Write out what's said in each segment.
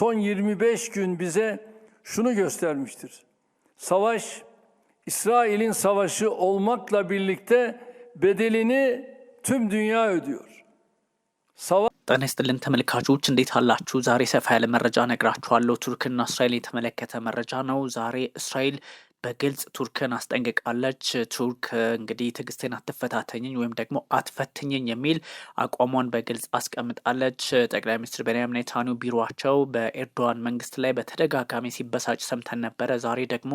Son 25 gün bize şunu göstermiştir. Savaş, İsrail'in savaşı olmakla birlikte bedelini tüm dünya ödüyor. ጤና ይስጥልን ተመልካቾች እንዴት አላችሁ? ዛሬ ሰፋ ያለ መረጃ ነግራችኋለሁ። ቱርክና እስራኤል የተመለከተ መረጃ ነው። ዛሬ እስራኤል በግልጽ ቱርክን አስጠንቅቃለች። ቱርክ እንግዲህ ትዕግስቴን አትፈታተኝኝ ወይም ደግሞ አትፈትኝኝ የሚል አቋሟን በግልጽ አስቀምጣለች። ጠቅላይ ሚኒስትር ቤንያሚን ኔታንያሁ ቢሮቸው በኤርዶዋን መንግስት ላይ በተደጋጋሚ ሲበሳጭ ሰምተን ነበረ። ዛሬ ደግሞ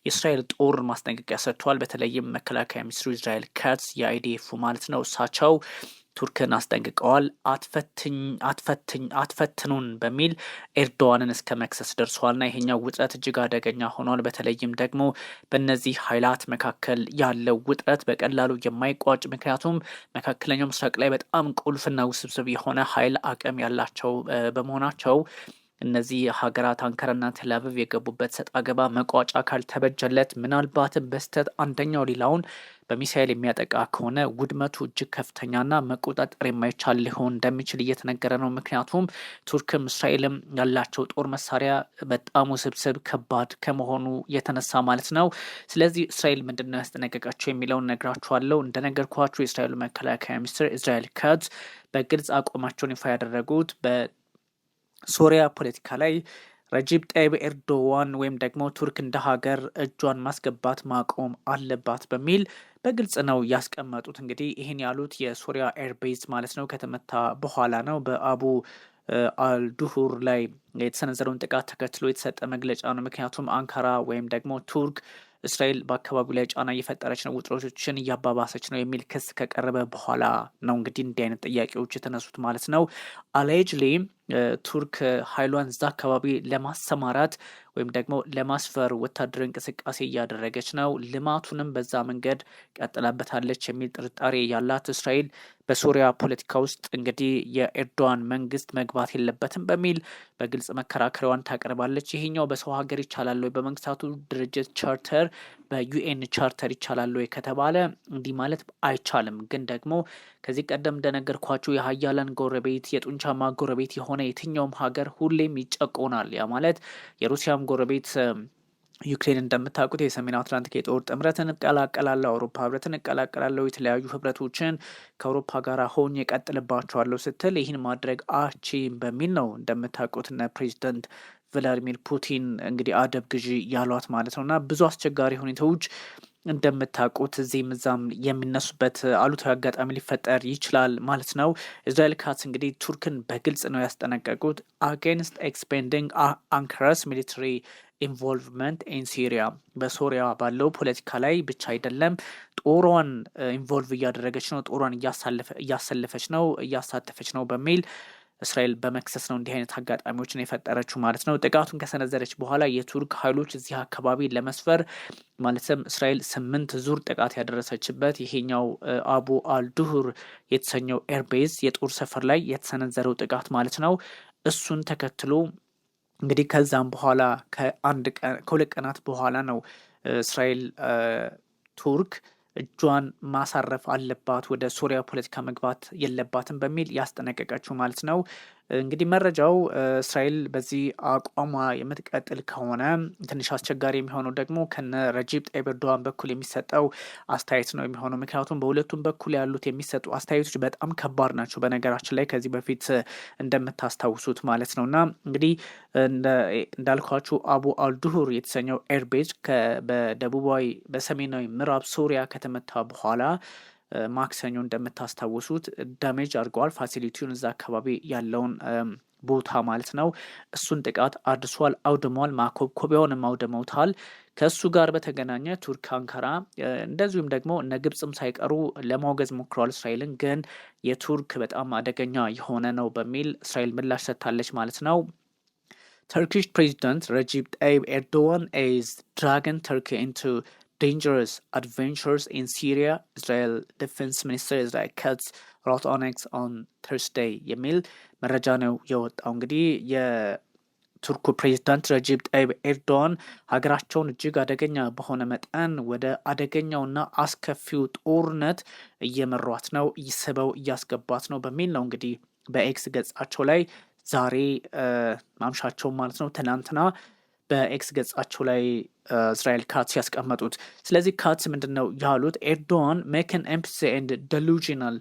የእስራኤል ጦር ማስጠንቀቂያ ሰጥቷል። በተለይም መከላከያ ሚኒስትሩ ኢስራኤል ካትዝ የአይዲኤፍ ማለት ነው እሳቸው ቱርክን አስጠንቅቀዋል። አትፈትኑን በሚል ኤርዶዋንን እስከ መክሰስ ደርሷልና ይሄኛው ውጥረት እጅግ አደገኛ ሆኗል። በተለይም ደግሞ በእነዚህ ኃይላት መካከል ያለው ውጥረት በቀላሉ የማይቋጭ ምክንያቱም መካከለኛው ምስራቅ ላይ በጣም ቁልፍና ውስብስብ የሆነ ኃይል አቅም ያላቸው በመሆናቸው እነዚህ ሀገራት አንካራና ቴልአቪቭ የገቡበት ሰጥ አገባ መቋጫ ካልተበጀለት ምናልባትም በስተት አንደኛው ሌላውን በሚሳኤል የሚያጠቃ ከሆነ ውድመቱ እጅግ ከፍተኛና መቆጣጠር የማይቻል ሊሆን እንደሚችል እየተነገረ ነው። ምክንያቱም ቱርክም እስራኤልም ያላቸው ጦር መሳሪያ በጣም ውስብስብ ከባድ ከመሆኑ የተነሳ ማለት ነው። ስለዚህ እስራኤል ምንድነው ያስጠነቀቃቸው የሚለውን ነግራችኋለሁ። እንደነገርኳችሁ የእስራኤሉ መከላከያ ሚኒስትር ኢስራኤል ካትዝ በግልጽ አቋማቸውን ይፋ ያደረጉት ሶሪያ ፖለቲካ ላይ ረጂብ ጣይብ ኤርዶዋን ወይም ደግሞ ቱርክ እንደ ሀገር እጇን ማስገባት ማቆም አለባት በሚል በግልጽ ነው ያስቀመጡት። እንግዲህ ይህን ያሉት የሶሪያ ኤርቤዝ ማለት ነው ከተመታ በኋላ ነው። በአቡ አልዱሁር ላይ የተሰነዘረውን ጥቃት ተከትሎ የተሰጠ መግለጫ ነው። ምክንያቱም አንካራ ወይም ደግሞ ቱርክ እስራኤል በአካባቢው ላይ ጫና እየፈጠረች ነው፣ ውጥረቶችን እያባባሰች ነው የሚል ክስ ከቀረበ በኋላ ነው እንግዲህ እንዲህ አይነት ጥያቄዎች የተነሱት ማለት ነው። አሌጅሊ ቱርክ ኃይሏን እዛ አካባቢ ለማሰማራት ወይም ደግሞ ለማስፈር ወታደር እንቅስቃሴ እያደረገች ነው፣ ልማቱንም በዛ መንገድ ቀጥላበታለች የሚል ጥርጣሬ ያላት እስራኤል በሶሪያ ፖለቲካ ውስጥ እንግዲህ የኤርዶዋን መንግስት መግባት የለበትም በሚል በግልጽ መከራከሪያዋን ታቀርባለች። ይሄኛው በሰው ሀገር ይቻላል ወይ፣ በመንግስታቱ ድርጅት ቻርተር፣ በዩኤን ቻርተር ይቻላል ወይ ከተባለ እንዲህ ማለት አይቻልም። ግን ደግሞ ከዚህ ቀደም እንደነገርኳችሁ የሀያላን ጎረቤት የጡንቻማ ጎረቤት የሆነ የትኛውም ሀገር ሁሌም ይጨቆናል። ያ ማለት የሩሲያም ጎረቤት ዩክሬን እንደምታውቁት የሰሜን አትላንቲክ የጦር ጥምረትን እቀላቀላለሁ፣ አውሮፓ ህብረትን እቀላቀላለሁ፣ የተለያዩ ህብረቶችን ከአውሮፓ ጋር ሆኜ እቀጥልባቸዋለሁ ስትል ይህን ማድረግ አችም በሚል ነው እንደምታውቁት እነ ፕሬዚደንት ቭላዲሚር ፑቲን እንግዲህ አደብ ግዢ ያሏት ማለት ነው። እና ብዙ አስቸጋሪ ሁኔታዎች እንደምታውቁት እዚህም እዛም የሚነሱበት አሉታዊ አጋጣሚ ሊፈጠር ይችላል ማለት ነው። ኢስራኤል ካትዝ እንግዲህ ቱርክን በግልጽ ነው ያስጠነቀቁት። አጌንስት ኤክስፔንዲንግ አንካራስ ሚሊተሪ ኢንቮልቭመንት ኢን ሲሪያ፣ በሶሪያ ባለው ፖለቲካ ላይ ብቻ አይደለም ጦሯን ኢንቮልቭ እያደረገች ነው፣ ጦሯን እያሰለፈች ነው፣ እያሳተፈች ነው በሚል እስራኤል በመክሰስ ነው እንዲህ አይነት አጋጣሚዎችን የፈጠረችው ማለት ነው። ጥቃቱን ከሰነዘረች በኋላ የቱርክ ኃይሎች እዚህ አካባቢ ለመስፈር ማለትም እስራኤል 8 ዙር ጥቃት ያደረሰችበት ይሄኛው አቡ አልዱሁር የተሰኘው ኤርቤዝ የጦር ሰፈር ላይ የተሰነዘረው ጥቃት ማለት ነው። እሱን ተከትሎ እንግዲህ ከዛም በኋላ ከሁለት ቀናት በኋላ ነው እስራኤል ቱርክ እጇን ማሳረፍ አለባት፣ ወደ ሶሪያ ፖለቲካ መግባት የለባትም በሚል ያስጠነቀቀችው ማለት ነው። እንግዲህ መረጃው እስራኤል በዚህ አቋሟ የምትቀጥል ከሆነ ትንሽ አስቸጋሪ የሚሆነው ደግሞ ከነ ረጂብ ጣይብ ኤርዶዋን በኩል የሚሰጠው አስተያየት ነው የሚሆነው። ምክንያቱም በሁለቱም በኩል ያሉት የሚሰጡ አስተያየቶች በጣም ከባድ ናቸው። በነገራችን ላይ ከዚህ በፊት እንደምታስታውሱት ማለት ነው። እና እንግዲህ እንዳልኳችሁ አቡ አልዱሁር የተሰኘው ኤርቤዝ በደቡባዊ በሰሜናዊ ምዕራብ ሶሪያ ከተመታ በኋላ ማክሰኞ እንደምታስታውሱት ዳሜጅ አድርገዋል ፋሲሊቲውን እዛ አካባቢ ያለውን ቦታ ማለት ነው። እሱን ጥቃት አድርሷል፣ አውድሟል፣ ማኮብኮቢያውንም አውድመውታል። ከእሱ ጋር በተገናኘ ቱርክ፣ አንካራ እንደዚሁም ደግሞ እነ ግብፅም ሳይቀሩ ለማውገዝ ሞክረዋል እስራኤልን። ግን የቱርክ በጣም አደገኛ የሆነ ነው በሚል እስራኤል ምላሽ ሰጥታለች ማለት ነው። Turkish President Recep Tayyip Erdogan is dragging Turkey into dangerous adventures in Syria, Israel Defense Minister Israel Katz wrote on X on Thursday የሚል መረጃ ነው የወጣው። እንግዲህ የቱርኩ ፕሬዚዳንት ረጂብ ጣይብ ኤርዶዋን ሀገራቸውን እጅግ አደገኛ በሆነ መጠን ወደ አደገኛውና አስከፊው ጦርነት እየመሯት ነው፣ ይስበው እያስገባት ነው በሚል ነው እንግዲህ በኤክስ ገጻቸው ላይ ዛሬ ማምሻቸው ማለት ነው ትናንትና በኤክስ ገጻቸው ላይ እስራኤል ካትስ ያስቀመጡት። ስለዚህ ካትስ ምንድን ነው ያሉት? ኤርዶዋን ሜክን ኤምፕቲ ኤንድ ደሉዥናል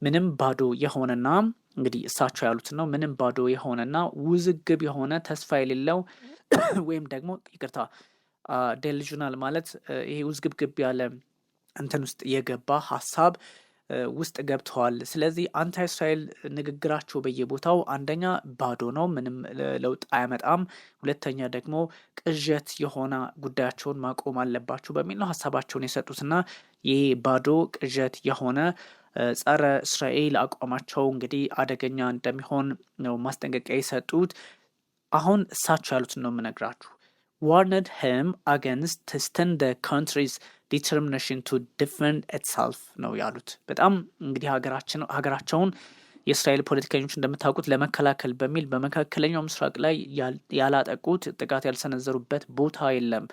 ምንም ባዶ የሆነና እንግዲህ እሳቸው ያሉት ነው ምንም ባዶ የሆነና ውዝግብ የሆነ ተስፋ የሌለው ወይም ደግሞ ይቅርታ ደሉዥናል ማለት ይሄ ውዝግብግብ ያለ እንትን ውስጥ የገባ ሀሳብ ውስጥ ገብተዋል። ስለዚህ አንታይ እስራኤል ንግግራቸው በየቦታው አንደኛ ባዶ ነው፣ ምንም ለውጥ አያመጣም፣ ሁለተኛ ደግሞ ቅዠት የሆነ ጉዳያቸውን ማቆም አለባቸው በሚል ነው ሀሳባቸውን የሰጡትና ይህ ባዶ ቅዠት የሆነ ጸረ እስራኤል አቋማቸው እንግዲህ አደገኛ እንደሚሆን ነው ማስጠንቀቂያ የሰጡት። አሁን እሳቸው ያሉትን ነው የምነግራችሁ። warned him against testing the country's determination to defend itself ነው ያሉት። በጣም እንግዲህ ሀገራቸውን የእስራኤል ፖለቲከኞች እንደምታውቁት ለመከላከል በሚል በመካከለኛው ምስራቅ ላይ ያላጠቁት ጥቃት ያልሰነዘሩበት ቦታ የለም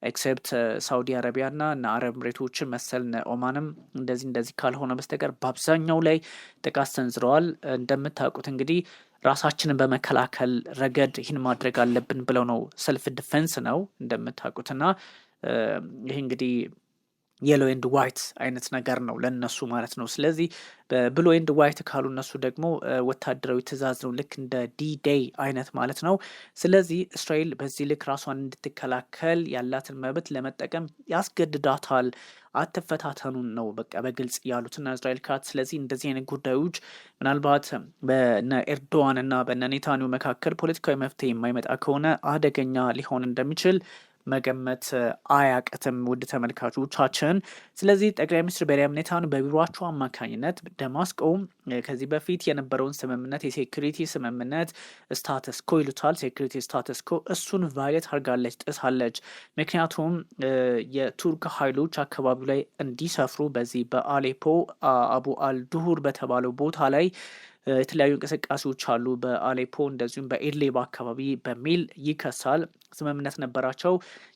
ኤክሴፕት ሳውዲ አረቢያና እና አረብ ኤሚሬቶችን መሰል ኦማንም እንደዚህ ካልሆነ በስተቀር በአብዛኛው ላይ ጥቃት ሰንዝረዋል። እንደምታውቁት እንግዲህ ራሳችንን በመከላከል ረገድ ይህን ማድረግ አለብን ብለው ነው ሰልፍ ዲፌንስ ነው እንደምታውቁትና ይህ እንግዲህ የሎ ኤንድ ዋይት አይነት ነገር ነው ለነሱ ማለት ነው። ስለዚህ በብሎ ኤንድ ዋይት ካሉ እነሱ ደግሞ ወታደራዊ ትእዛዝ ነው፣ ልክ እንደ ዲ-ዴይ አይነት ማለት ነው። ስለዚህ እስራኤል በዚህ ልክ ራሷን እንድትከላከል ያላትን መብት ለመጠቀም ያስገድዳታል። አትፈታተኑን ነው በቃ በግልጽ ያሉትና እስራኤል ካትስ። ስለዚህ እንደዚህ አይነት ጉዳዮች ምናልባት በነ ኤርዶዋን እና በነ ኔታንያሁ መካከል ፖለቲካዊ መፍትሄ የማይመጣ ከሆነ አደገኛ ሊሆን እንደሚችል መገመት አያቅትም ውድ ተመልካቾቻችን። ስለዚህ ጠቅላይ ሚኒስትር ቤንያሚን ኔታንያሁ በቢሮቸው አማካኝነት ደማስቆ ከዚህ በፊት የነበረውን ስምምነት የሴኩሪቲ ስምምነት ስታተስ ኮ ይሉታል፣ ሴኩሪቲ ስታተስ ኮ እሱን ቫይሌት አድርጋለች፣ ጥሳለች። ምክንያቱም የቱርክ ኃይሎች አካባቢው ላይ እንዲሰፍሩ በዚህ በአሌፖ አቡ አልዱሁር በተባለው ቦታ ላይ የተለያዩ እንቅስቃሴዎች አሉ፣ በአሌፖ እንደዚሁም በኢድሊብ አካባቢ በሚል ይከሳል። ስምምነት ነበራቸው።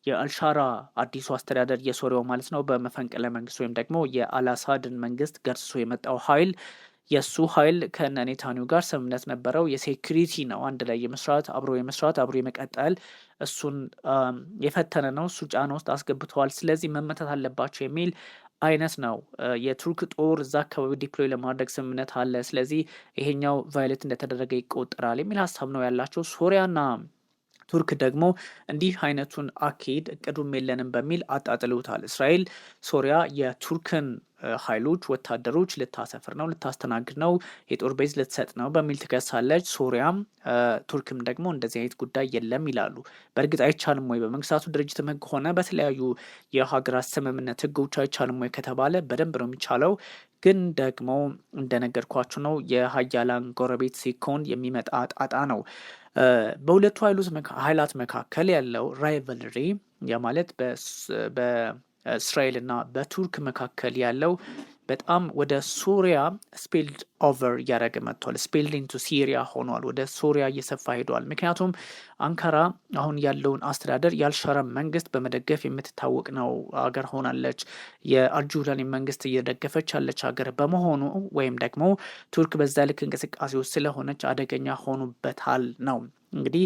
የአልሻራ አዲሱ አስተዳደር የሶሪያው ማለት ነው በመፈንቅለ መንግስት ወይም ደግሞ የአልአሳድን መንግስት ገርስሶ የመጣው ኃይል የእሱ ኃይል ከነ ኔታንያሁ ጋር ስምምነት ነበረው። የሴኩሪቲ ነው፣ አንድ ላይ የመስራት አብሮ የመቀጠል እሱን የፈተነ ነው። እሱ ጫና ውስጥ አስገብተዋል። ስለዚህ መመታት አለባቸው የሚል አይነት ነው። የቱርክ ጦር እዛ አካባቢ ዲፕሎይ ለማድረግ ስምምነት አለ። ስለዚህ ይሄኛው ቫይሌት እንደተደረገ ይቆጠራል የሚል ሀሳብ ነው ያላቸው። ሶሪያና ቱርክ ደግሞ እንዲህ አይነቱን አካሄድ እቅዱም የለንም በሚል አጣጥለውታል። እስራኤል ሶሪያ የቱርክን ኃይሎች ወታደሮች ልታሰፍር ነው፣ ልታስተናግድ ነው፣ የጦር ቤዝ ልትሰጥ ነው በሚል ትከሳለች። ሶሪያም ቱርክም ደግሞ እንደዚህ አይነት ጉዳይ የለም ይላሉ። በእርግጥ አይቻልም ወይ በመንግስታቱ ድርጅትም ህግ ሆነ በተለያዩ የሀገራት ስምምነት ህጎች አይቻልም ወይ ከተባለ በደንብ ነው የሚቻለው። ግን ደግሞ እንደነገርኳችሁ ነው የሀያላን ጎረቤት ሲኮን የሚመጣ ጣጣ ነው። በሁለቱ ኃይላት መካከል ያለው ራይቨልሪ ማለት በእስራኤል እና በቱርክ መካከል ያለው በጣም ወደ ሶሪያ ስፒልድ ኦቨር እያደረገ መጥቷል። ስፒልድ ኢንቱ ሲሪያ ሆኗል። ወደ ሶሪያ እየሰፋ ሄዷል። ምክንያቱም አንካራ አሁን ያለውን አስተዳደር የአልሻራ መንግስት በመደገፍ የምትታወቅ ነው ሀገር ሆናለች። የአልጁላኒ መንግስት እየደገፈች ያለች ሀገር በመሆኑ ወይም ደግሞ ቱርክ በዛ ልክ እንቅስቃሴ ውስጥ ስለሆነች አደገኛ ሆኑበታል ነው እንግዲህ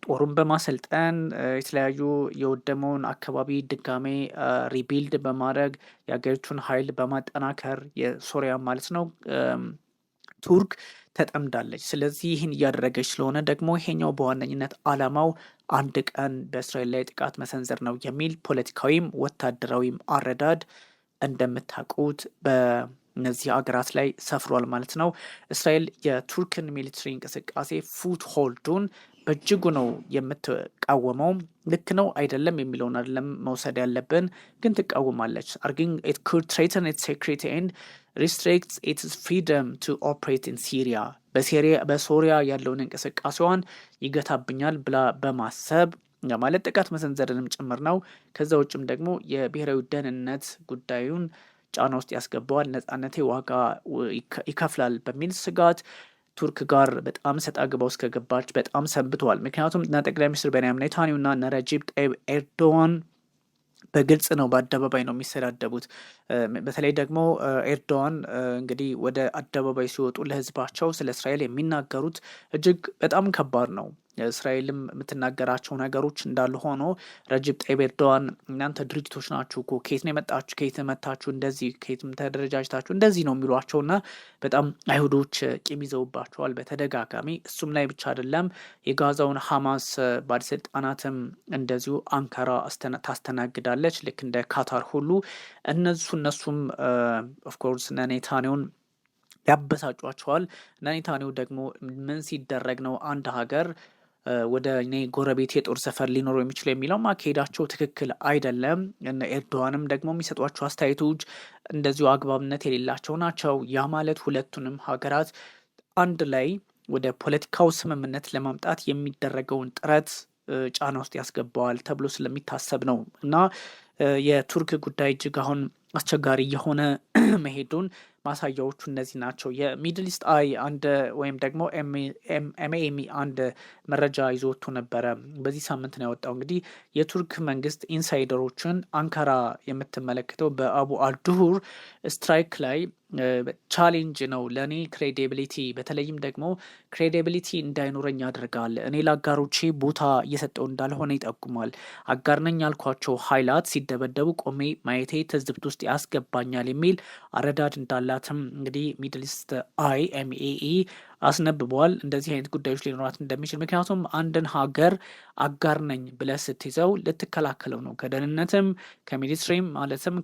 ጦሩን በማሰልጠን የተለያዩ የወደመውን አካባቢ ድጋሜ ሪቢልድ በማድረግ የሀገሪቱን ኃይል በማጠናከር የሶሪያ ማለት ነው ቱርክ ተጠምዳለች። ስለዚህ ይህን እያደረገች ስለሆነ ደግሞ ይሄኛው በዋነኝነት አላማው አንድ ቀን በእስራኤል ላይ ጥቃት መሰንዘር ነው የሚል ፖለቲካዊም ወታደራዊም አረዳድ እንደምታውቁት እነዚህ ሀገራት ላይ ሰፍሯል ማለት ነው። እስራኤል የቱርክን ሚሊትሪ እንቅስቃሴ ፉት ሆልዱን በእጅጉ ነው የምትቃወመው። ልክ ነው አይደለም የሚለውን አይደለም መውሰድ ያለብን፣ ግን ትቃወማለች። arguing it could threaten its security and restricts its freedom to operate in Syria በሶሪያ ያለውን እንቅስቃሴዋን ይገታብኛል ብላ በማሰብ ማለት ጥቃት መሰንዘርንም ጭምር ነው። ከዛ ውጭም ደግሞ የብሔራዊ ደህንነት ጉዳዩን ጫና ውስጥ ያስገባዋል፣ ነጻነቴ ዋጋ ይከፍላል በሚል ስጋት ቱርክ ጋር በጣም ሰጣ ገባ ውስጥ ከገባች በጣም ሰንብተዋል። ምክንያቱም ጠቅላይ ሚኒስትር ቤንያሚን ኔታንያሁ እና ረጂብ ጣይብ ኤርዶዋን በግልጽ ነው፣ በአደባባይ ነው የሚሰዳደቡት። በተለይ ደግሞ ኤርዶዋን እንግዲህ ወደ አደባባይ ሲወጡ ለህዝባቸው ስለ እስራኤል የሚናገሩት እጅግ በጣም ከባድ ነው። እስራኤልም የምትናገራቸው ነገሮች እንዳሉ ሆኖ ረጅብ ጣይብ ኤርዶዋን እናንተ ድርጅቶች ናችሁ እኮ ከየት ነው የመጣችሁ? ከየት መታችሁ? እንደዚህ ከየትም ተደረጃጅታችሁ እንደዚህ ነው የሚሏቸው እና በጣም አይሁዶች ቂም ይዘውባቸዋል በተደጋጋሚ። እሱም ላይ ብቻ አይደለም፣ የጋዛውን ሐማስ ባለስልጣናትም እንደዚሁ አንካራ ታስተናግዳለች ልክ እንደ ካታር ሁሉ። እነሱም ኦፍኮርስ ኔታንያሁን ያበሳጯቸዋል። ኔታንያሁ ደግሞ ምን ሲደረግ ነው አንድ ሀገር ወደ እኔ ጎረቤት የጦር ሰፈር ሊኖረው የሚችለው የሚለው ማካሄዳቸው ትክክል አይደለም። ኤርዶዋንም ደግሞ የሚሰጧቸው አስተያየቶች እንደዚሁ አግባብነት የሌላቸው ናቸው። ያ ማለት ሁለቱንም ሀገራት አንድ ላይ ወደ ፖለቲካው ስምምነት ለማምጣት የሚደረገውን ጥረት ጫና ውስጥ ያስገባዋል ተብሎ ስለሚታሰብ ነው እና የቱርክ ጉዳይ እጅግ አሁን አስቸጋሪ የሆነ መሄዱን ማሳያዎቹ እነዚህ ናቸው። የሚድል ኢስት አይ አንድ ወይም ደግሞ ኤምኤሚ አንድ መረጃ ይዞ ወጥቶ ነበረ። በዚህ ሳምንት ነው ያወጣው። እንግዲህ የቱርክ መንግስት ኢንሳይደሮችን አንካራ የምትመለከተው በአቡ አልዱሁር ስትራይክ ላይ ቻሌንጅ ነው ለእኔ ክሬዲቢሊቲ፣ በተለይም ደግሞ ክሬዲቢሊቲ እንዳይኖረኝ ያደርጋል። እኔ ለአጋሮቼ ቦታ እየሰጠው እንዳልሆነ ይጠቁማል። አጋር ነኝ ያልኳቸው ኃይላት ሲደበደቡ ቆሜ ማየቴ ትዝብት ውስጥ ያስገባኛል የሚል አረዳድ እንዳላትም እንግዲህ ሚድል ኢስት አይ ኤምኤኢ አስነብበዋል። እንደዚህ አይነት ጉዳዮች ሊኖራት እንደሚችል፣ ምክንያቱም አንድን ሀገር አጋር ነኝ ብለህ ስትይዘው ልትከላከለው ነው። ከደህንነትም ከሚሊትሪም ማለትም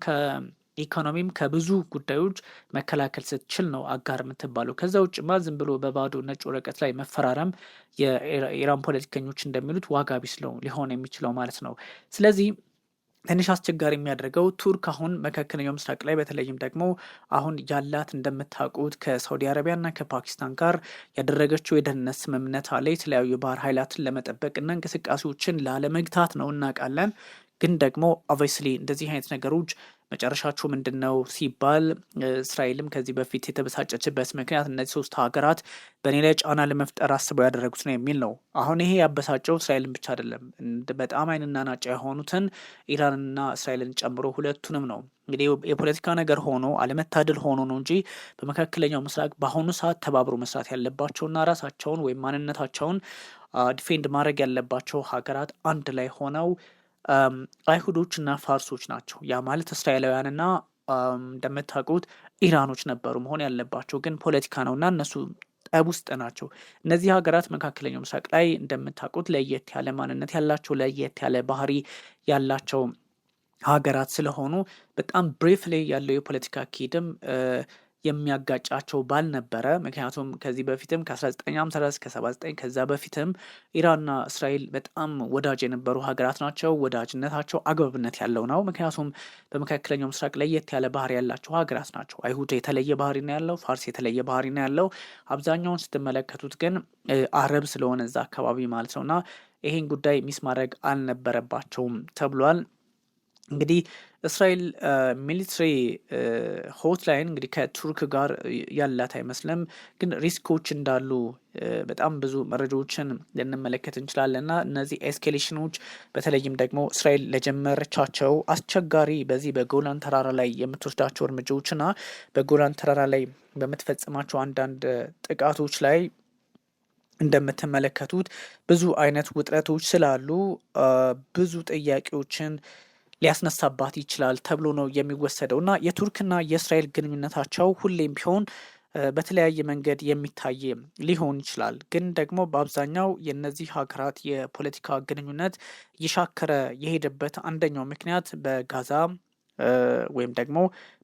ኢኮኖሚም ከብዙ ጉዳዮች መከላከል ስትችል ነው አጋር የምትባለው። ከዛ ውጭማ ዝም ብሎ በባዶ ነጭ ወረቀት ላይ መፈራረም የኢራን ፖለቲከኞች እንደሚሉት ዋጋ ቢስ ሊሆን የሚችለው ማለት ነው። ስለዚህ ትንሽ አስቸጋሪ የሚያደርገው ቱርክ አሁን መካከለኛው ምስራቅ ላይ በተለይም ደግሞ አሁን ያላት እንደምታውቁት ከሳውዲ አረቢያና ከፓኪስታን ጋር ያደረገችው የደህንነት ስምምነት አለ። የተለያዩ የባህር ኃይላትን ለመጠበቅና እንቅስቃሴዎችን ላለመግታት ነው እናውቃለን። ግን ደግሞ ኦብቪየስሊ እንደዚህ አይነት ነገሮች መጨረሻቸው ምንድን ነው ሲባል እስራኤልም ከዚህ በፊት የተበሳጨችበት ምክንያት እነዚህ ሶስት ሀገራት በእኔ ላይ ጫና ለመፍጠር አስበው ያደረጉት ነው የሚል ነው። አሁን ይሄ ያበሳጨው እስራኤልን ብቻ አይደለም፣ በጣም አይንና ናጫ የሆኑትን ኢራንና እስራኤልን ጨምሮ ሁለቱንም ነው። እንግዲህ የፖለቲካ ነገር ሆኖ አለመታደል ሆኖ ነው እንጂ በመካከለኛው ምስራቅ በአሁኑ ሰዓት ተባብሮ መስራት ያለባቸውና ራሳቸውን ወይም ማንነታቸውን ዲፌንድ ማድረግ ያለባቸው ሀገራት አንድ ላይ ሆነው አይሁዶችና ፋርሶች ናቸው። ያ ማለት እስራኤላውያንና እንደምታውቁት ኢራኖች ነበሩ መሆን ያለባቸው፣ ግን ፖለቲካ ነውና እነሱ ጠብ ውስጥ ናቸው። እነዚህ ሀገራት መካከለኛው ምስራቅ ላይ እንደምታውቁት ለየት ያለ ማንነት ያላቸው ለየት ያለ ባህሪ ያላቸው ሀገራት ስለሆኑ በጣም ብሪፍሊ ያለው የፖለቲካ አካሄድም የሚያጋጫቸው ባልነበረ። ምክንያቱም ከዚህ በፊትም ከ1953 ከ79 ከዛ በፊትም ኢራንና እስራኤል በጣም ወዳጅ የነበሩ ሀገራት ናቸው። ወዳጅነታቸው አግባብነት ያለው ነው። ምክንያቱም በመካከለኛው ምስራቅ ለየት ያለ ባህሪ ያላቸው ሀገራት ናቸው። አይሁድ የተለየ ባህሪ ነው ያለው፣ ፋርስ የተለየ ባህሪ ነው ያለው። አብዛኛውን ስትመለከቱት ግን አረብ ስለሆነ እዛ አካባቢ ማለት ነውና ይሄን ጉዳይ ሚስ ማድረግ አልነበረባቸውም ተብሏል። እንግዲህ እስራኤል ሚሊትሪ ሆትላይን እንግዲህ ከቱርክ ጋር ያላት አይመስልም፣ ግን ሪስኮች እንዳሉ በጣም ብዙ መረጃዎችን ልንመለከት እንችላለን እና እነዚህ ኤስኬሌሽኖች በተለይም ደግሞ እስራኤል ለጀመረቻቸው አስቸጋሪ በዚህ በጎላን ተራራ ላይ የምትወስዳቸው እርምጃዎችና በጎላን ተራራ ላይ በምትፈጽማቸው አንዳንድ ጥቃቶች ላይ እንደምትመለከቱት ብዙ አይነት ውጥረቶች ስላሉ ብዙ ጥያቄዎችን ሊያስነሳባት ይችላል ተብሎ ነው የሚወሰደው እና የቱርክና የእስራኤል ግንኙነታቸው ሁሌም ቢሆን በተለያየ መንገድ የሚታይ ሊሆን ይችላል። ግን ደግሞ በአብዛኛው የነዚህ ሀገራት የፖለቲካ ግንኙነት እየሻከረ የሄደበት አንደኛው ምክንያት በጋዛ ወይም ደግሞ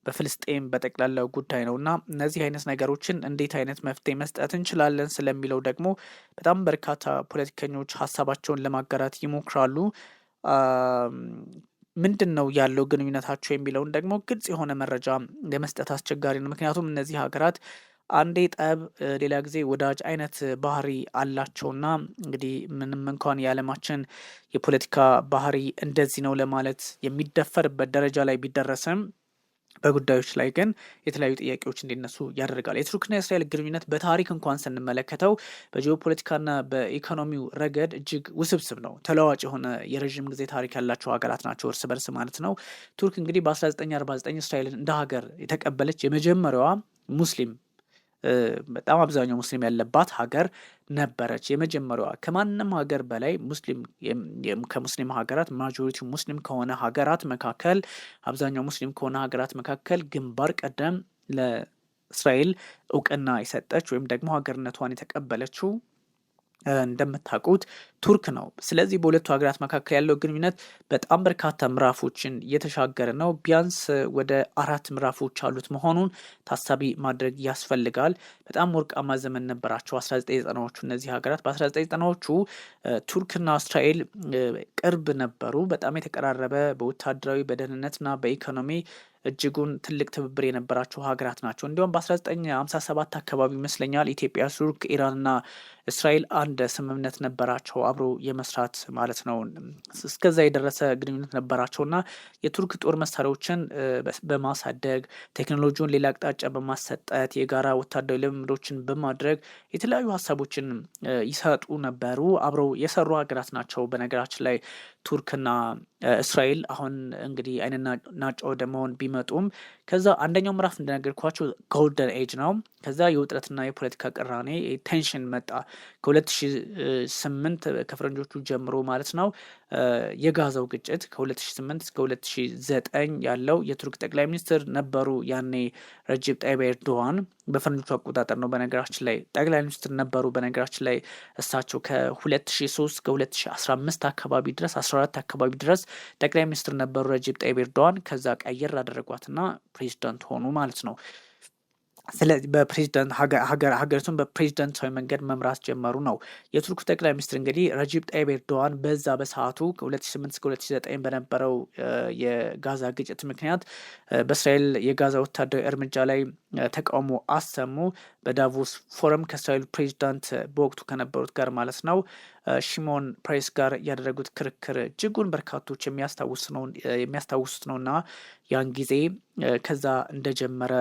በፍልስጤም በጠቅላላው ጉዳይ ነው እና እነዚህ አይነት ነገሮችን እንዴት አይነት መፍትሄ መስጠት እንችላለን ስለሚለው ደግሞ በጣም በርካታ ፖለቲከኞች ሀሳባቸውን ለማጋራት ይሞክራሉ። ምንድን ነው ያለው ግንኙነታቸው የሚለውን ደግሞ ግልጽ የሆነ መረጃ ለመስጠት አስቸጋሪ ነው። ምክንያቱም እነዚህ ሀገራት አንዴ ጠብ ሌላ ጊዜ ወዳጅ አይነት ባህሪ አላቸውና እንግዲህ ምንም እንኳን የዓለማችን የፖለቲካ ባህሪ እንደዚህ ነው ለማለት የሚደፈርበት ደረጃ ላይ ቢደረስም በጉዳዮች ላይ ግን የተለያዩ ጥያቄዎች እንዲነሱ ያደርጋል። የቱርክና የእስራኤል ግንኙነት በታሪክ እንኳን ስንመለከተው በጂኦፖለቲካና በኢኮኖሚው ረገድ እጅግ ውስብስብ ነው። ተለዋጭ የሆነ የረዥም ጊዜ ታሪክ ያላቸው ሀገራት ናቸው እርስ በርስ ማለት ነው። ቱርክ እንግዲህ በ1949 እስራኤልን እንደ ሀገር የተቀበለች የመጀመሪያዋ ሙስሊም በጣም አብዛኛው ሙስሊም ያለባት ሀገር ነበረች። የመጀመሪያዋ ከማንም ሀገር በላይ ሙስሊም ከሙስሊም ሀገራት ማጆሪቲ ሙስሊም ከሆነ ሀገራት መካከል አብዛኛው ሙስሊም ከሆነ ሀገራት መካከል ግንባር ቀደም ለእስራኤል እውቅና የሰጠች ወይም ደግሞ ሀገርነቷን የተቀበለችው እንደምታውቁት ቱርክ ነው። ስለዚህ በሁለቱ ሀገራት መካከል ያለው ግንኙነት በጣም በርካታ ምዕራፎችን እየተሻገረ ነው። ቢያንስ ወደ 4 ምዕራፎች አሉት መሆኑን ታሳቢ ማድረግ ያስፈልጋል። በጣም ወርቃማ ዘመን ነበራቸው 1990ዎቹ። እነዚህ ሀገራት በ1990ዎቹ ቱርክና እስራኤል ቅርብ ነበሩ። በጣም የተቀራረበ በወታደራዊ በደህንነትና በኢኮኖሚ እጅጉን ትልቅ ትብብር የነበራቸው ሀገራት ናቸው። እንዲሁም በ1957 አካባቢ ይመስለኛል ኢትዮጵያ፣ ቱርክ፣ ኢራንና እስራኤል አንድ ስምምነት ነበራቸው አብሮ የመስራት ማለት ነው። እስከዛ የደረሰ ግንኙነት ነበራቸውና የቱርክ ጦር መሳሪያዎችን በማሳደግ ቴክኖሎጂውን ሌላ አቅጣጫ በማሰጠት የጋራ ወታደራዊ ልምምዶችን በማድረግ የተለያዩ ሀሳቦችን ይሰጡ ነበሩ። አብረው የሰሩ ሀገራት ናቸው። በነገራችን ላይ ቱርክና እስራኤል አሁን እንግዲህ አይንና ናጫ ወደ መሆን ቢመጡም ከዛ አንደኛው ምዕራፍ እንደነገርኳቸው ጎልደን ኤጅ ነው። ከዛ የውጥረትና የፖለቲካ ቅራኔ ቴንሽን መጣ። ከ2008 ከፈረንጆቹ ጀምሮ ማለት ነው። የጋዛው ግጭት ከ2008 እስከ 2009 ያለው የቱርክ ጠቅላይ ሚኒስትር ነበሩ ያኔ ረጀብ ጣይብ ኤርዶዋን በፈረንጆቹ አቆጣጠር ነው። በነገራችን ላይ ጠቅላይ ሚኒስትር ነበሩ። በነገራችን ላይ እሳቸው ከ2003 እስከ 2015 አካባቢ ድረስ 14 አካባቢ ድረስ ጠቅላይ ሚኒስትር ነበሩ ረጀብ ጣይብ ኤርዶዋን። ከዛ ቀየር አደረጓትና ፕሬዚዳንት ሆኑ ማለት ነው። ስለዚህ በፕሬዚዳንት ሀገሪቱን በፕሬዚዳንታዊ መንገድ መምራት ጀመሩ ነው። የቱርክ ጠቅላይ ሚኒስትር እንግዲህ ረጀብ ጣይብ ኤርዶዋን በዛ በሰዓቱ ከ2008 እስከ 2009 በነበረው የጋዛ ግጭት ምክንያት በእስራኤል የጋዛ ወታደራዊ እርምጃ ላይ ተቃውሞ አሰሙ። በዳቮስ ፎረም ከእስራኤል ፕሬዚዳንት በወቅቱ ከነበሩት ጋር ማለት ነው ሽሞን ፕሬስ ጋር ያደረጉት ክርክር እጅጉን በርካቶች የሚያስታውሱት ነው እና ያን ጊዜ ከዛ እንደጀመረ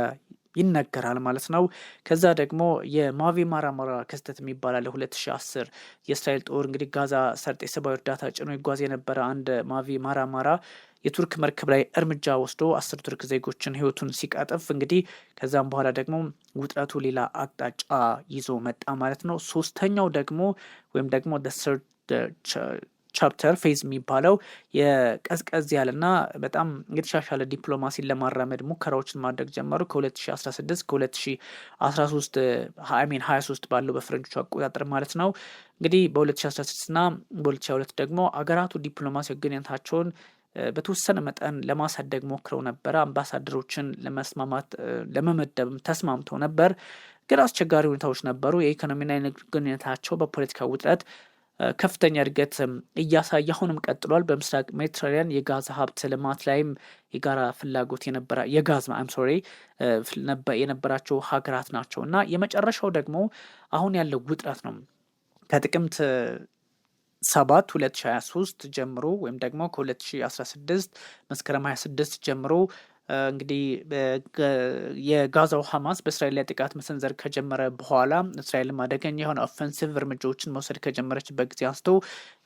ይነገራል ማለት ነው። ከዛ ደግሞ የማቪ ማራማራ ክስተት የሚባላል 2010 የእስራኤል ጦር እንግዲህ ጋዛ ሰርጥ የሰብአዊ እርዳታ ጭኖ ይጓዝ የነበረ አንድ ማቪ ማራማራ የቱርክ መርከብ ላይ እርምጃ ወስዶ 10 ቱርክ ዜጎችን ህይወቱን ሲቀጥፍ እንግዲህ ከዛም በኋላ ደግሞ ውጥረቱ ሌላ አቅጣጫ ይዞ መጣ ማለት ነው። ሶስተኛው ደግሞ ወይም ደግሞ ቻፕተር ፌዝ የሚባለው የቀዝቀዝ ያለና በጣም የተሻሻለ ዲፕሎማሲን ለማራመድ ሙከራዎችን ማድረግ ጀመሩ። ከ2016 ከ2013 23 ባለው በፈረንጆቹ አቆጣጠር ማለት ነው። እንግዲህ በ2016 እና በ2022 ደግሞ አገራቱ ዲፕሎማሲ ግንኙነታቸውን በተወሰነ መጠን ለማሳደግ ሞክረው ነበረ። አምባሳደሮችን ለመስማማት ለመመደብም ተስማምተው ነበር። ግን አስቸጋሪ ሁኔታዎች ነበሩ። የኢኮኖሚና የንግድ ግንኙነታቸው በፖለቲካ ውጥረት ከፍተኛ እድገት እያሳየ አሁንም ቀጥሏል። በምስራቅ ሜዲትራኒያን የጋዝ ሀብት ልማት ላይም የጋራ ፍላጎት የነበራቸው ሀገራት ናቸው እና የመጨረሻው ደግሞ አሁን ያለው ውጥረት ነው። ከጥቅምት 7 2023 ጀምሮ ወይም ደግሞ ከ2016 መስከረም 26 ጀምሮ እንግዲህ የጋዛው ሐማስ በእስራኤል ላይ ጥቃት መሰንዘር ከጀመረ በኋላ እስራኤልም አደገኛ የሆነ ኦፌንሲቭ እርምጃዎችን መውሰድ ከጀመረችበት ጊዜ አንስቶ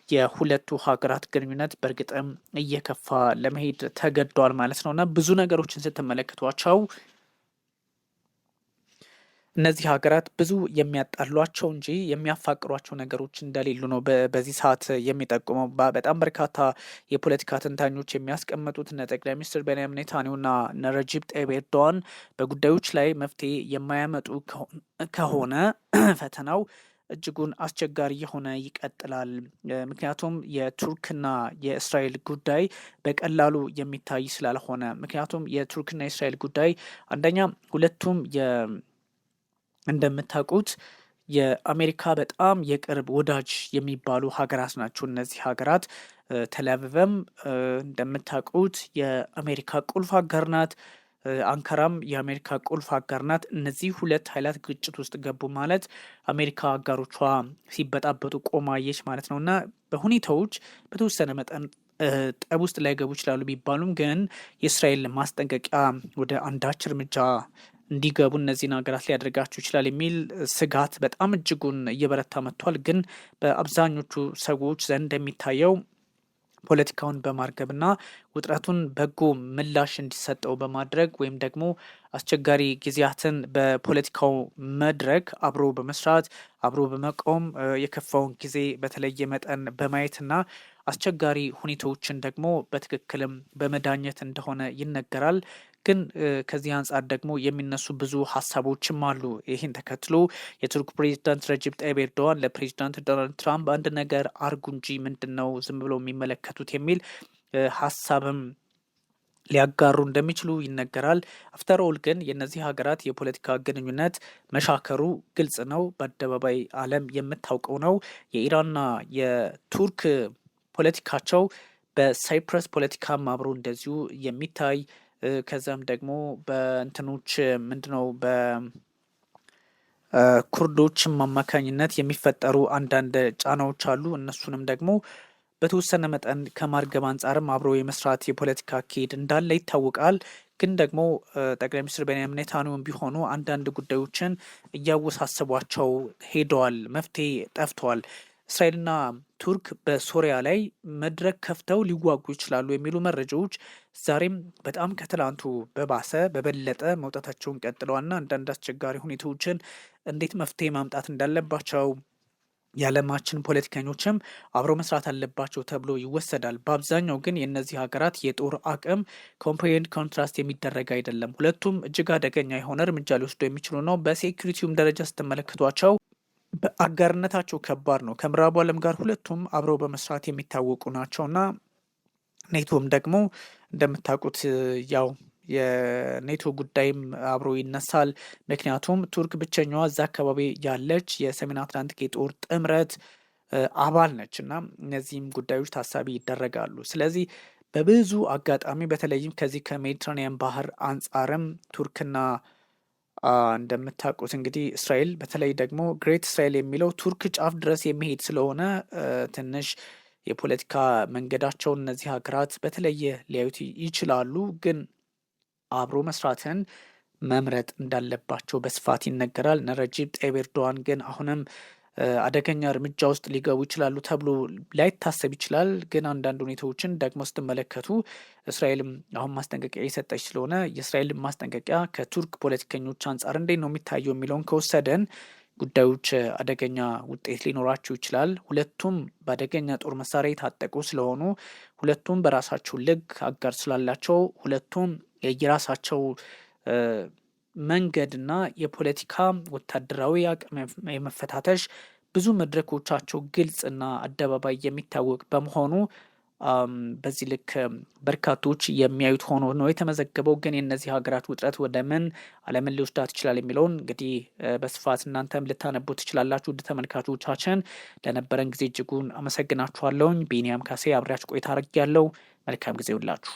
የሁለቱ ሀገራት ግንኙነት በእርግጥም እየከፋ ለመሄድ ተገዷል ማለት ነው እና ብዙ ነገሮችን ስትመለከቷቸው እነዚህ ሀገራት ብዙ የሚያጣሏቸው እንጂ የሚያፋቅሯቸው ነገሮች እንደሌሉ ነው በዚህ ሰዓት የሚጠቁመው። በጣም በርካታ የፖለቲካ ተንታኞች የሚያስቀምጡት እነ ጠቅላይ ሚኒስትር ቤንያሚን ኔታንያሁና እነ ረጀብ ጣይብ ኤርዶዋን በጉዳዮች ላይ መፍትሄ የማያመጡ ከሆነ ፈተናው እጅጉን አስቸጋሪ የሆነ ይቀጥላል። ምክንያቱም የቱርክና የእስራኤል ጉዳይ በቀላሉ የሚታይ ስላልሆነ። ምክንያቱም የቱርክና የእስራኤል ጉዳይ አንደኛ ሁለቱም እንደምታውቁት የአሜሪካ በጣም የቅርብ ወዳጅ የሚባሉ ሀገራት ናቸው። እነዚህ ሀገራት ተልአቪቭም እንደምታውቁት የአሜሪካ ቁልፍ አጋር ናት። አንካራም የአሜሪካ ቁልፍ አጋር ናት። እነዚህ ሁለት ኃይላት ግጭት ውስጥ ገቡ ማለት አሜሪካ አጋሮቿ ሲበጣበጡ ቆማየች ማለት ነው እና በሁኔታዎች በተወሰነ መጠን ጠብ ውስጥ ላይገቡ ይችላሉ ቢባሉም ግን የእስራኤል ማስጠንቀቂያ ወደ አንዳች እርምጃ እንዲገቡ እነዚህን ሀገራት ሊያደርጋቸው ይችላል የሚል ስጋት በጣም እጅጉን እየበረታ መጥቷል። ግን በአብዛኞቹ ሰዎች ዘንድ የሚታየው ፖለቲካውን በማርገብና ውጥረቱን በጎ ምላሽ እንዲሰጠው በማድረግ ወይም ደግሞ አስቸጋሪ ጊዜያትን በፖለቲካው መድረክ አብሮ በመስራት አብሮ በመቆም የከፋውን ጊዜ በተለየ መጠን በማየትና አስቸጋሪ ሁኔታዎችን ደግሞ በትክክልም በመዳኘት እንደሆነ ይነገራል። ግን ከዚህ አንጻር ደግሞ የሚነሱ ብዙ ሀሳቦችም አሉ። ይህን ተከትሎ የቱርክ ፕሬዚዳንት ረጅብ ጣይብ ኤርዶዋን ለፕሬዚዳንት ዶናልድ ትራምፕ አንድ ነገር አርጉ እንጂ ምንድን ነው ዝም ብለው የሚመለከቱት የሚል ሀሳብም ሊያጋሩ እንደሚችሉ ይነገራል። አፍተር ኦል ግን የእነዚህ ሀገራት የፖለቲካ ግንኙነት መሻከሩ ግልጽ ነው፣ በአደባባይ ዓለም የምታውቀው ነው። የኢራንና የቱርክ ፖለቲካቸው በሳይፕረስ ፖለቲካም አብሮ እንደዚሁ የሚታይ ከዛም ደግሞ በእንትኖች ምንድነው በኩርዶችም አማካኝነት የሚፈጠሩ አንዳንድ ጫናዎች አሉ። እነሱንም ደግሞ በተወሰነ መጠን ከማርገብ አንጻርም አብሮ የመስራት የፖለቲካ አካሄድ እንዳለ ይታወቃል። ግን ደግሞ ጠቅላይ ሚኒስትር ቤንያሚን ኔታንያሁም ቢሆኑ አንዳንድ ጉዳዮችን እያወሳሰቧቸው ሄደዋል፣ መፍትሄ ጠፍተዋል። እስራኤልና ቱርክ በሶሪያ ላይ መድረክ ከፍተው ሊዋጉ ይችላሉ የሚሉ መረጃዎች ዛሬም በጣም ከትላንቱ በበለጠ መውጣታቸውን ቀጥለዋልና አንዳንድ አስቸጋሪ ሁኔታዎችን እንዴት መፍትሄ ማምጣት እንዳለባቸው የዓለማችን ፖለቲከኞችም አብረው መስራት አለባቸው ተብሎ ይወሰዳል። በአብዛኛው ግን የእነዚህ ሀገራት የጦር አቅም ኮምፓሬንድ ኮንትራስት የሚደረግ አይደለም። ሁለቱም እጅግ አደገኛ የሆነ እርምጃ ሊወስዱ የሚችሉ ነው። በሴኩሪቲውም ደረጃ ስትመለከቷቸው በአጋርነታቸው ከባድ ነው። ከምዕራቡ ዓለም ጋር ሁለቱም አብረው በመስራት የሚታወቁ ናቸውና ኔቶም ደግሞ እንደምታውቁት ያው የኔቶ ጉዳይም አብሮ ይነሳል። ምክንያቱም ቱርክ ብቸኛዋ እዛ አካባቢ ያለች የሰሜን አትላንቲክ የጦር ጥምረት አባል ነች እና እነዚህም ጉዳዮች ታሳቢ ይደረጋሉ። ስለዚህ በብዙ አጋጣሚ በተለይም ከዚህ ከሜዲትራኒያን ባህር አንጻርም ቱርክና እንደምታውቁት እንግዲህ እስራኤል በተለይ ደግሞ ግሬት እስራኤል የሚለው ቱርክ ጫፍ ድረስ የሚሄድ ስለሆነ ትንሽ የፖለቲካ መንገዳቸውን እነዚህ ሀገራት በተለየ ሊያዩት ይችላሉ። ግን አብሮ መስራትን መምረጥ እንዳለባቸው በስፋት ይነገራል። ረጅብ ጣይብ ኤርዶዋን ግን አሁንም አደገኛ እርምጃ ውስጥ ሊገቡ ይችላሉ ተብሎ ላይታሰብ ይችላል። ግን አንዳንድ ሁኔታዎችን ደግሞ ስትመለከቱ እስራኤልም አሁን ማስጠንቀቂያ የሰጠች ስለሆነ የእስራኤል ማስጠንቀቂያ ከቱርክ ፖለቲከኞች አንጻር እንዴት ነው የሚታየው የሚለውን ከወሰደን ጉዳዮች አደገኛ ውጤት ሊኖራቸው ይችላል። ሁለቱም በአደገኛ ጦር መሳሪያ የታጠቁ ስለሆኑ፣ ሁለቱም በራሳቸው ልክ አጋር ስላላቸው፣ ሁለቱም የራሳቸው መንገድና የፖለቲካ ወታደራዊ አቅም የመፈታተሽ ብዙ መድረኮቻቸው ግልጽና አደባባይ የሚታወቅ በመሆኑ በዚህ ልክ በርካቶች የሚያዩት ሆኖ ነው የተመዘገበው። ግን የእነዚህ ሀገራት ውጥረት ወደ ምን ዓለምን ሊወስዳት ይችላል የሚለውን እንግዲህ በስፋት እናንተም ልታነቡ ትችላላችሁ። ውድ ተመልካቾቻችን ለነበረን ጊዜ እጅጉን አመሰግናችኋለሁኝ። ቢኒያም ካሴ አብሬያችሁ ቆይታ አድርጌያለሁ። መልካም ጊዜ ሁላችሁ